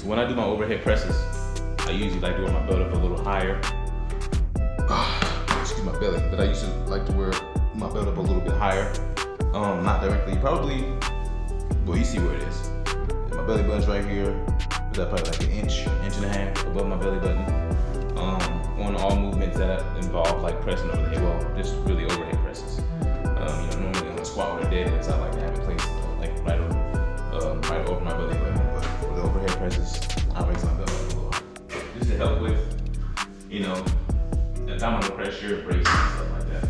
So when I do my overhead presses, I usually like to wear my belt up a little higher. Excuse my belly, but I used to like to wear my belt up a little bit higher. Not directly, probably, well, you see where it is. My belly button's right here. That's probably like an inch and a half above my belly button. On all movements that involve like pressing over the head, well, just really overhead presses. Normally on a squat or a deadlift, I like to have it placed like right over my belly button. But for the overhead presses, I raise my belly up a little. Just to help with, abdominal pressure, braces, and stuff like that.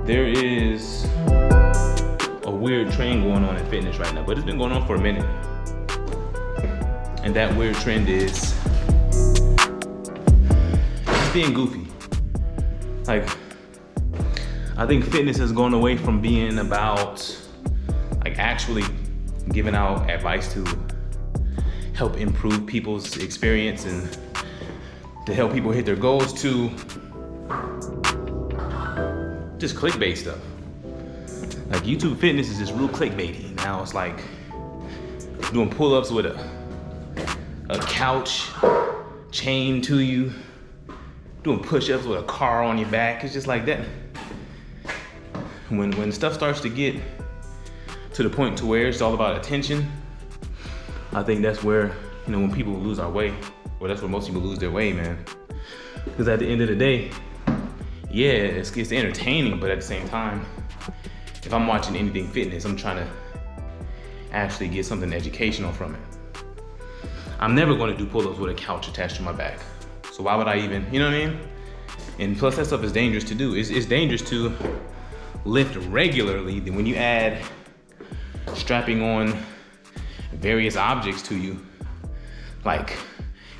There is a weird trend going on in fitness right now, but it's been going on for a minute. And that weird trend is just being goofy. Like, I think fitness has gone away from being about like actually giving out advice to help improve people's experience and to help people hit their goals to just clickbait stuff. Like YouTube fitness is just real clickbaity. Now it's like doing pull-ups with a couch chained to you, doing push-ups with a car on your back. It's just like that. When stuff starts to get to the point to where it's all about attention, I think that's where, when people lose our way, or that's where most people lose their way, man. Because at the end of the day, yeah, it's entertaining, but at the same time, if I'm watching anything fitness, I'm trying to actually get something educational from it. I'm never going to do pull-ups with a couch attached to my back. So why would I even, you know what I mean? And plus that stuff is dangerous to do. It's dangerous to lift regularly. Then when you add strapping on various objects to you, like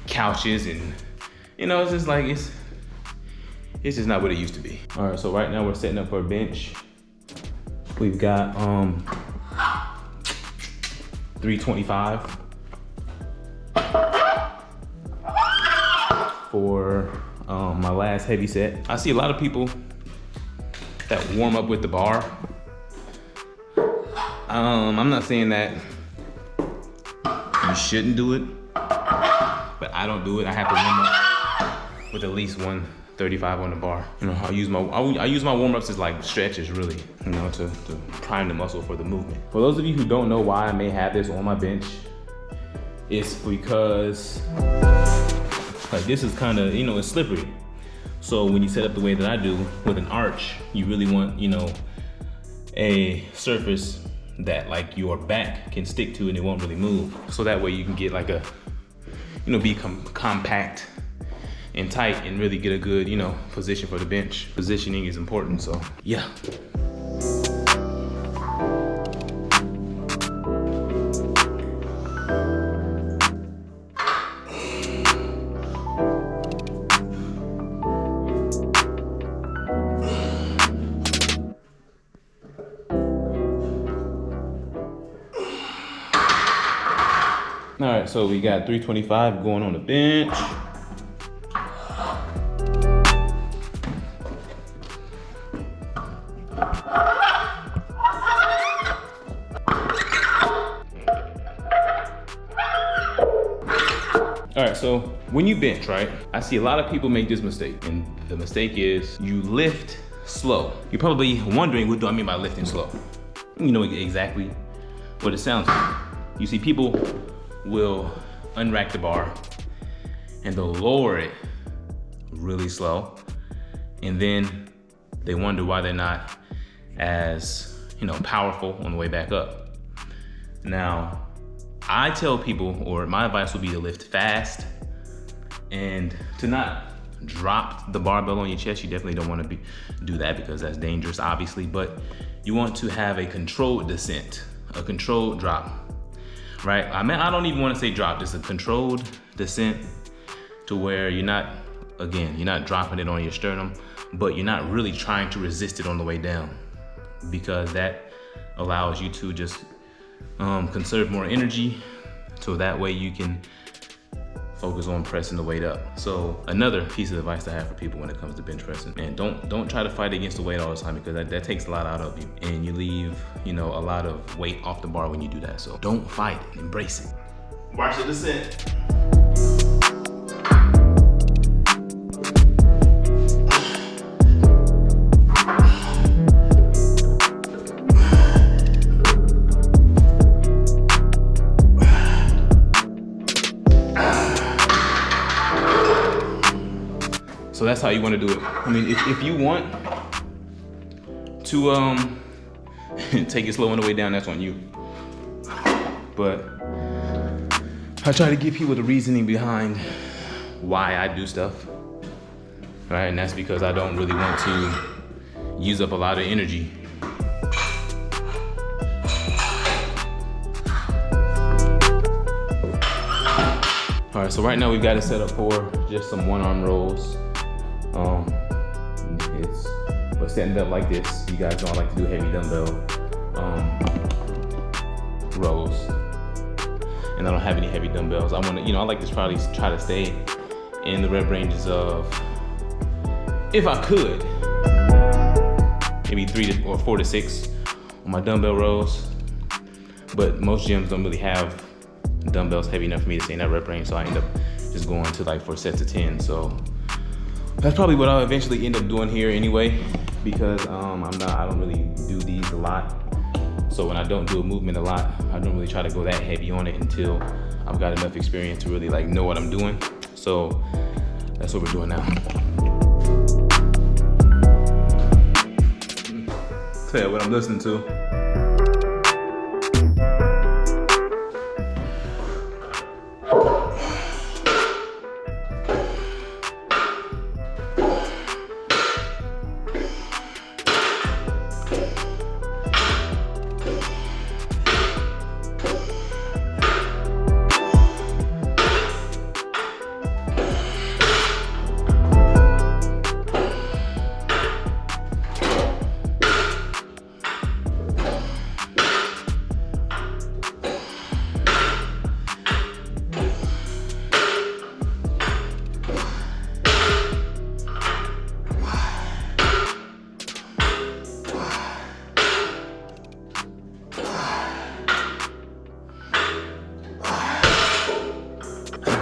couches and, it's just like, it's just not what it used to be. All right, so right now we're setting up for a bench. We've got 325 for my last heavy set. I see a lot of people that warm up with the bar. I'm not saying that you shouldn't do it, but I don't do it. I have to warm up with at least 135 on the bar. I use my warm-ups as like stretches, really, to prime the muscle for the movement. For those of you who don't know why I may have this on my bench, it's because like this is kind of, it's slippery. So when you set up the way that I do with an arch, you really want, a surface that like your back can stick to and it won't really move. So that way you can get like a, be compact and tight and really get a good, position for the bench. Positioning is important, so yeah. All right, so we got 325 going on the bench. All right, so when you bench, right? I see a lot of people make this mistake, and the mistake is you lift slow. You're probably wondering, what do I mean by lifting slow? You know exactly what it sounds like. You see people will unrack the bar and they'll lower it really slow, and then they wonder why they're not as, powerful on the way back up. Now, I tell people, or my advice would be to lift fast And to not drop the barbell on your chest, you definitely don't want to do that because that's dangerous, obviously, but you want to have a controlled descent, a controlled drop, right? I mean, I don't even want to say drop, it's a controlled descent to where you're not dropping it on your sternum, but you're not really trying to resist it on the way down, because that allows you to just conserve more energy, so that way you can focus on pressing the weight up. So another piece of advice I have for people when it comes to bench pressing, and don't try to fight against the weight all the time, because that takes a lot out of you, and you leave, a lot of weight off the bar when you do that. So don't fight it, embrace it. Watch the descent. So that's how you want to do it. I mean, if you want to take it slow on the way down, that's on you. But I try to give people the reasoning behind why I do stuff, right? And that's because I don't really want to use up a lot of energy. All right, so right now we've got it set up for just some one-arm rolls. We're setting it up like this. You guys know I like to do heavy dumbbell rows, and I don't have any heavy dumbbells. I like to try to stay in the rep ranges of, if I could, maybe 3 or 4 to 6 on my dumbbell rows. But most gyms don't really have dumbbells heavy enough for me to stay in that rep range, so I end up just going to like 4 sets of 10. So that's probably what I'll eventually end up doing here anyway, because I don't really do these a lot. So when I don't do a movement a lot, I don't really try to go that heavy on it until I've got enough experience to really like know what I'm doing. So that's what we're doing now. Tell you what I'm listening to.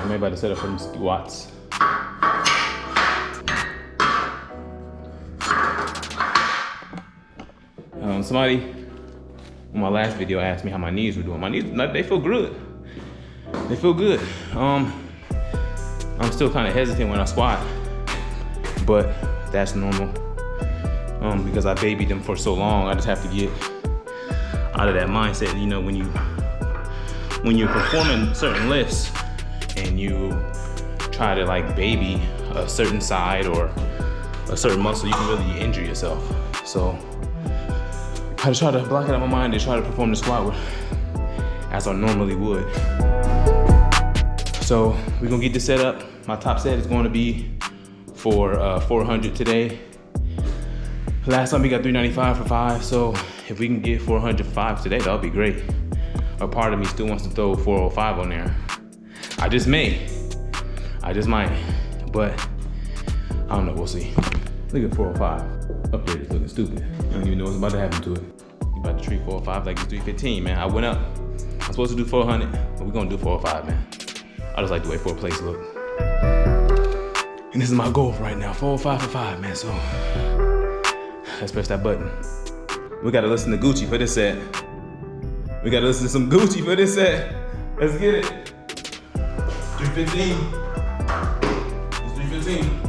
I'm about to set up some squats. Somebody on my last video asked me how my knees were doing. My knees, they feel good. They feel good. I'm still kind of hesitant when I squat, but that's normal. Because I babied them for so long, I just have to get out of that mindset. When you're performing certain lifts and you try to like baby a certain side or a certain muscle, you can really injure yourself. So I just try to block it out of my mind and try to perform the squat as I normally would. So we're gonna get this set up. My top set is going to be for 400 today. Last time we got 395 for 5, so if we can get 400 for 5 today, that'll be great. A part of me still wants to throw 405 on there. I just might, but I don't know, we'll see. Look at 405, up there, it's looking stupid. I don't even know what's about to happen to it. You about to treat 405 like it's 315, man. I went up, I'm supposed to do 400, but we're gonna do 405, man. I just like the way 4th place look. And this is my goal for right now, 405 for 5, man, so let's press that button. We gotta listen to Gucci for this set. We gotta listen to some Gucci for this set. Let's get it. 315. It's 315.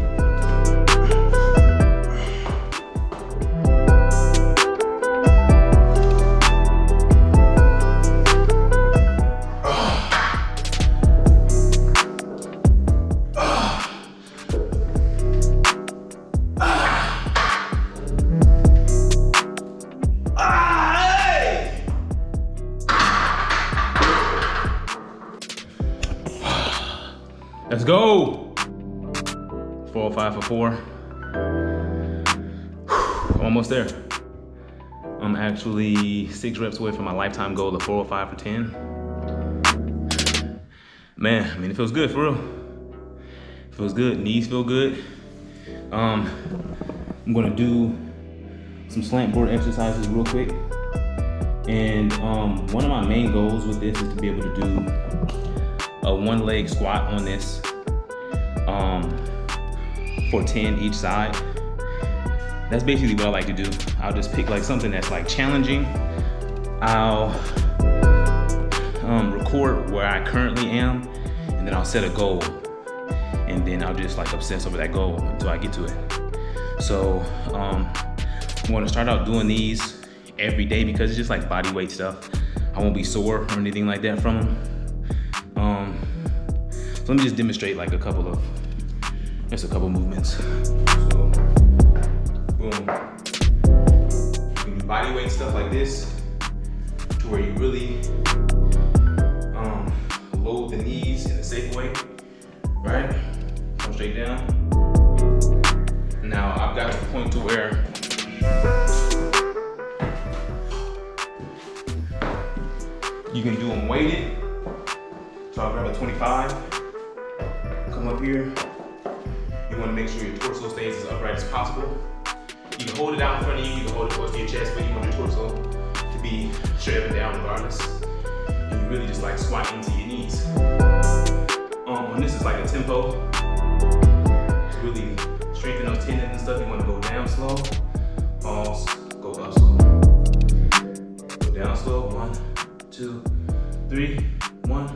Let's go. 405 for 4. Almost there. I'm actually 6 reps away from my lifetime goal of 405 for 10. Man, I mean, it feels good for real. It feels good, knees feel good. I'm gonna do some slant board exercises real quick. And one of my main goals with this is to be able to do a 1-leg squat on this for 10 each side. That's basically what I like to do. I'll just pick like something that's like challenging. I'll record where I currently am, and then I'll set a goal, and then I'll just like obsess over that goal until I get to it. So I'm gonna start out doing these every day because it's just like body weight stuff. I won't be sore or anything like that from them. So let me just demonstrate like a couple movements. So, boom. You can do body weight stuff like this to where you really load the knees in a safe way, right? Come straight down. Now I've got to the point to where you can do them weighted. So I'll grab a 25, come up here. You wanna make sure your torso stays as upright as possible. You can hold it out in front of you, you can hold it close to your chest, but you want your torso to be straight up and down regardless. And you really just like squat into your knees. When this is like a tempo, to really strengthen those tendons and stuff, you wanna go down slow, pause, go up slow. Go down slow, 1, 2, 3, 1, 1,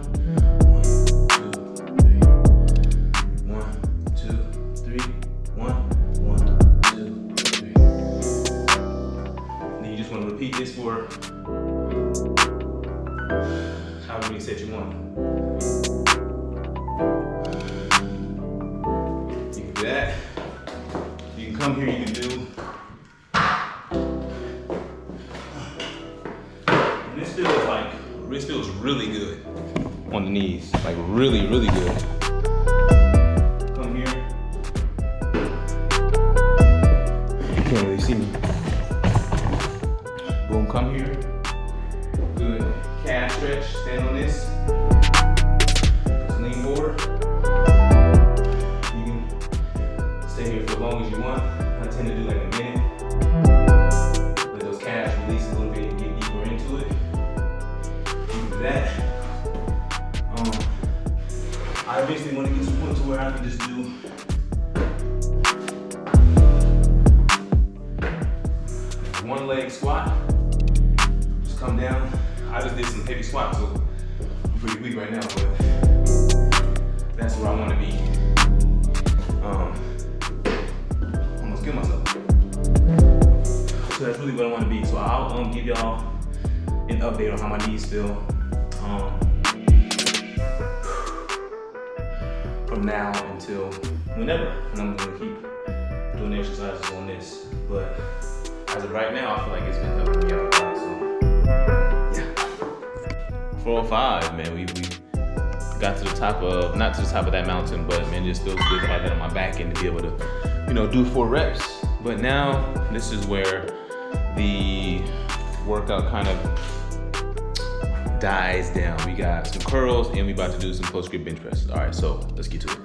2, 3, 1, 2, 3, 1, 1, 2, 3. Then you just want to repeat this for however many sets you want. You can do that. You can come here, you can do. And this feels like, wrist feels really good on the knees, like really, really good. Come here. You can't really see me. Boom, come here. Good. Calf stretch, stand on this. Just lean forward. You can stay here for as long as you want. I tend to do like a minute. Let those calves release a little bit and get deeper into it. That I eventually want to get to the point to where I can just do a 1-leg squat. Just come down. I just did some heavy squats, so I'm pretty weak right now, but that's where I want to be. Almost kill myself. So that's really what I want to be. So I'll give y'all an update on how my knees feel. From now until whenever, and I'm gonna keep doing exercises on this. But as of right now, I feel like it's been helping me out a lot. So yeah, 405, man. We got to the top of, not to the top of that mountain, but man, it just feels good to have that on my back and to be able to, do 4 reps. But now this is where the workout kind of dies down. We got some curls and we about to do some close grip bench presses. All right, so let's get to it.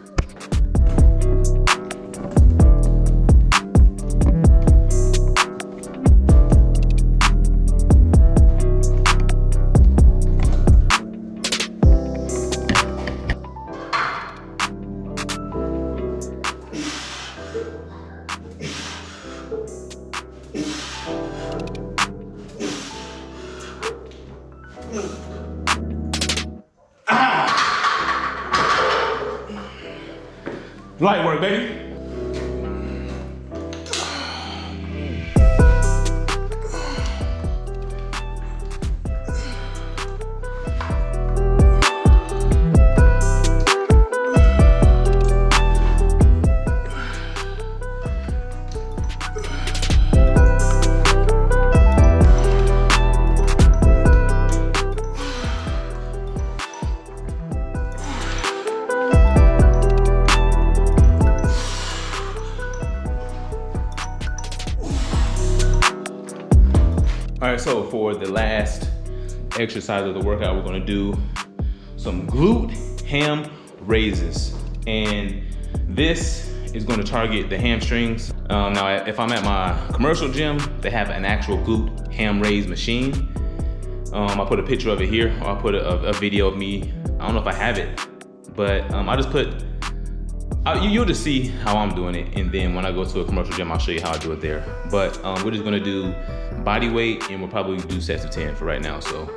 Light work, baby. exercise of the workout, we're gonna do some glute ham raises. And this is gonna target the hamstrings. Now, if I'm at my commercial gym, they have an actual glute ham raise machine. I'll put a picture of it here, or I'll put a video of me. I don't know if I have it, but I'll just put, you'll just see how I'm doing it. And then when I go to a commercial gym, I'll show you how I do it there. But we're just gonna do body weight, and we'll probably do sets of 10 for right now, so.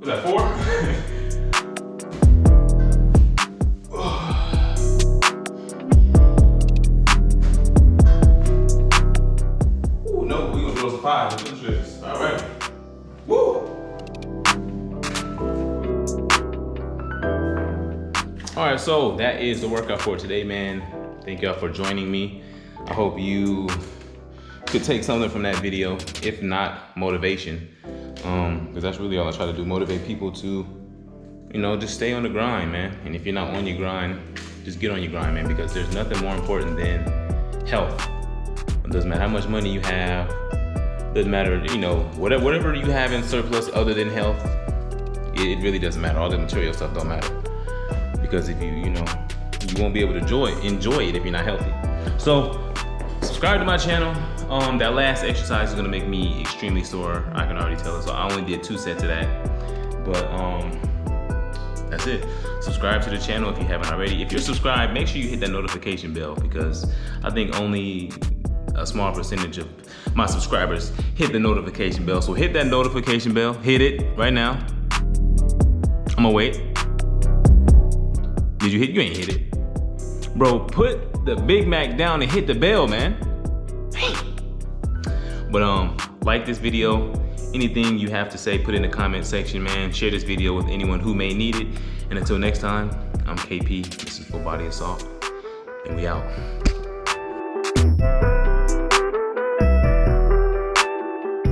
Was that 4? Ooh, no, we gonna throw some 5 with the tricks. All right. Woo! All right, so that is the workout for today, man. Thank y'all for joining me. I hope you could take something from that video, if not motivation. Because that's really all I try to do, motivate people to, you know, just stay on the grind, man. And if you're not on your grind, just get on your grind, man, because there's nothing more important than health. It doesn't matter how much money you have, doesn't matter, you know, whatever you have in surplus other than health, it really doesn't matter. All the material stuff don't matter. Because if you won't be able to enjoy it if you're not healthy. So, subscribe to my channel. That last exercise is gonna make me extremely sore. I can already tell it. So I only did 2 sets of that. But that's it. Subscribe to the channel if you haven't already. If you're subscribed, make sure you hit that notification bell, because I think only a small percentage of my subscribers hit the notification bell. So hit that notification bell, hit it right now. I'm gonna wait. Did you hit? You ain't hit it. Bro, put the Big Mac down and hit the bell, man. But like this video, anything you have to say, put in the comment section, man. Share this video with anyone who may need it. And until next time, I'm KP. This is Full Body Assault, and we out.